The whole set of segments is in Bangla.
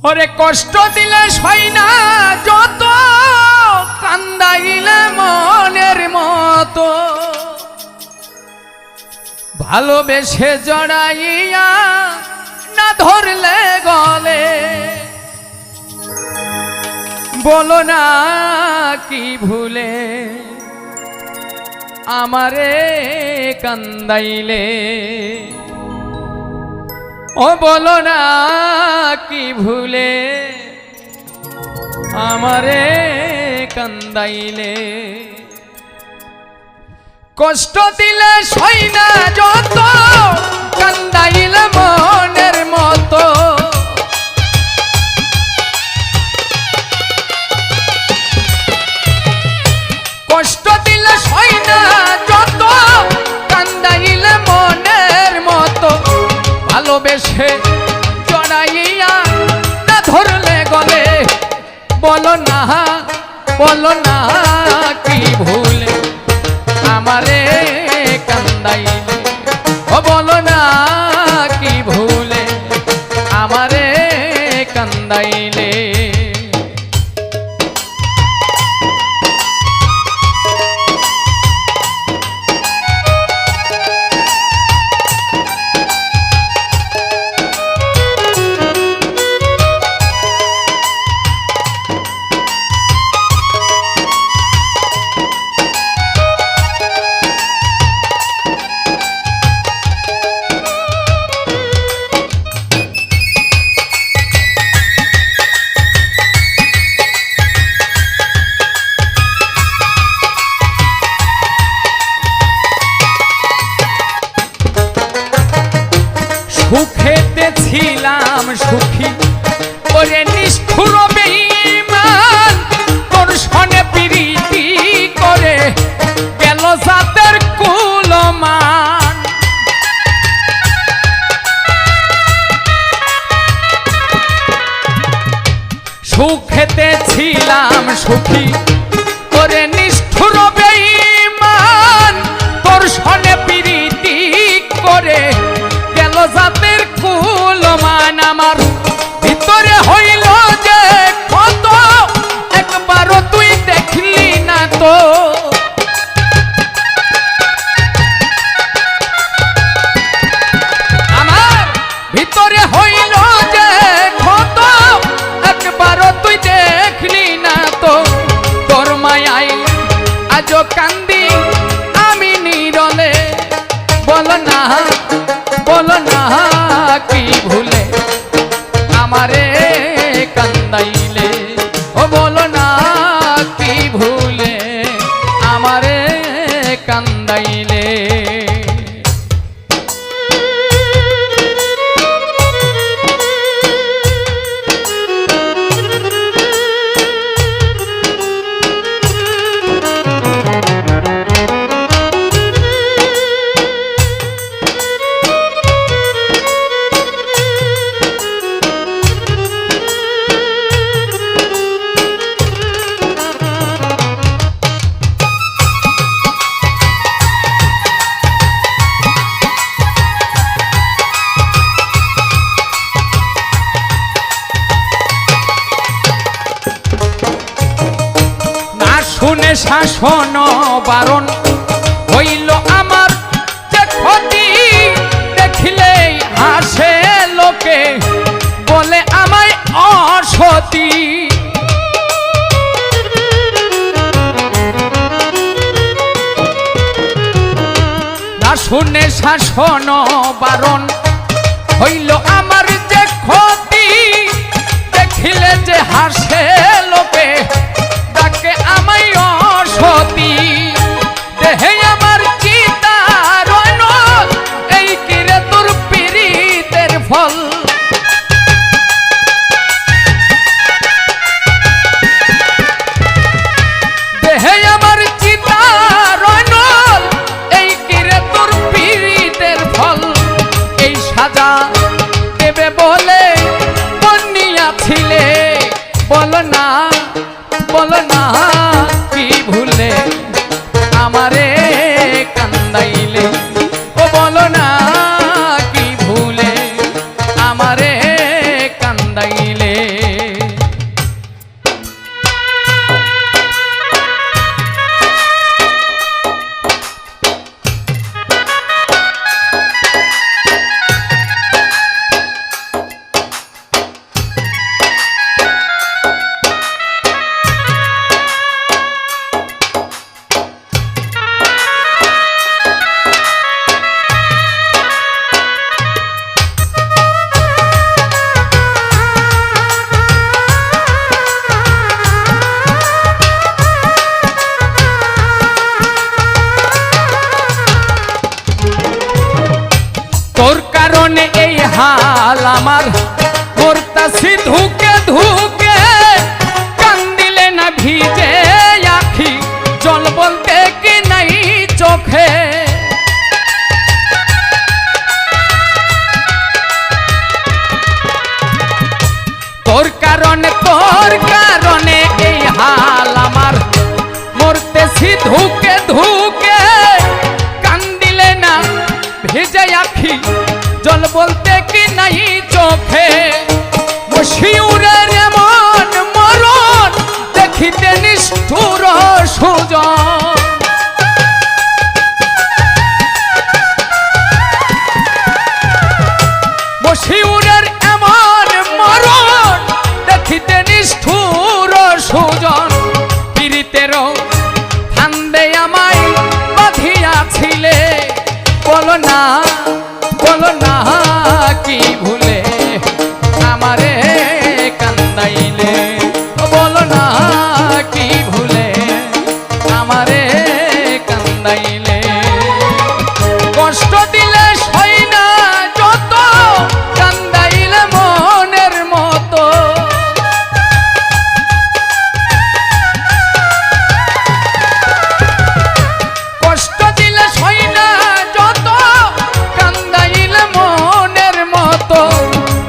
ওরে কষ্ট দিলে সই না যত, কান্দাইলে মনের মতো, ভালোবেসে জড়াইয়া না ধরলে গলে, বলো না কি ভুলে আমারে কান্দাইলে, ও বলো না কি ভুলে আমারে কান্দাইলে। কষ্ট দিলে সই না যত, কান্দাইলে মনের মতো, কষ্ট দিলে সই না যত, কান্দাইলে মনের মতো, ভালোবেসে জড়াইয়া না ধরলে গলে, বলো না কি ভুলে আমারে কান্দাইলে, ও বলো না কি ভুলে আমারে কান্দাইলে। সুখেতে ছিলাম সুখী, ওরে নিষ্ঠুর বেঈমান, তোর সনে প্রীতি করে গেল জাতের কুলমান। সুখেতে ছিলাম সুখী, ওরে নিষ্ঠুর বেঈমান, তোর সনে প্রীতি করে জাতের কুলমান। আমার ভিতরে হইল যে কত, একবারও তুই দেখলি না তো, আমার ভিতরে হইল যে কত, একবারও তুই দেখলি না তো, তোর মায়াই আজও কান্দি আমি নীরলে, বলো না কি ভুলে আমারে কান্দাইলে, ও বলো না কি ভুলে আমারে কান্দাইলে। শুনে শাসন বারণ হইল আমার যে ক্ষতি, দেখিলেই হাসে লোকে বলে আমায় অসতী। না শুনে শাসন বারণ হইল আমার যে ক্ষতি, দেখিলে যে হাসে লোকে ডাকে আমায় অসতী। দেহে আমার চিতার নল, এই কিরে তোর পীড়িতের ফল, দেহে আমার চিতার নল, এই কিরে তোর পীড়িতের ফল। এই সাজা ধুকে ধুকে কান্দিলে না ভিজে আখি জল বলতে কি নাই চোখে তোর কারণে এই হাল আমার মরতেছি ধুকে ধুকে কান্দিলে না ভেজে আখি জল বলতে কি নাই চোখে শিউরের এমন মরণ দেখিতে নিষ্ঠুর সুজন শিউরের এমন মরণ দেখিতে নিষ্ঠুর সুজন পীড়িতেরও ফান্দে আমায় বাঁধিয়াছিলে বলো না কি ভুলে আমারে কান্দাইলে বলো না কি ভুলে আমারে কান্দাইলে কষ্ট দিলে সই না যত কান্দাইলে মনের মতো কষ্ট দিলে সই না যত কান্দাইলে মনের মতো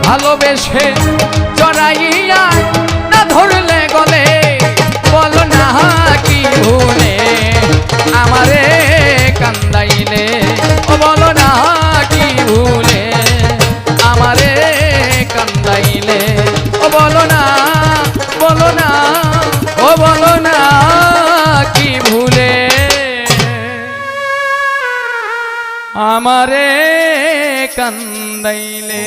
ভালোবেসে জড়াইয়া না ধরলে গলে বলো না কি ভুলে আমারে কান্দাইলে ও বলো না কি ভুলে আমারে কান্দাইলে ও বলো না ও বলো না কি ভুলে আমারে কান্দাইলে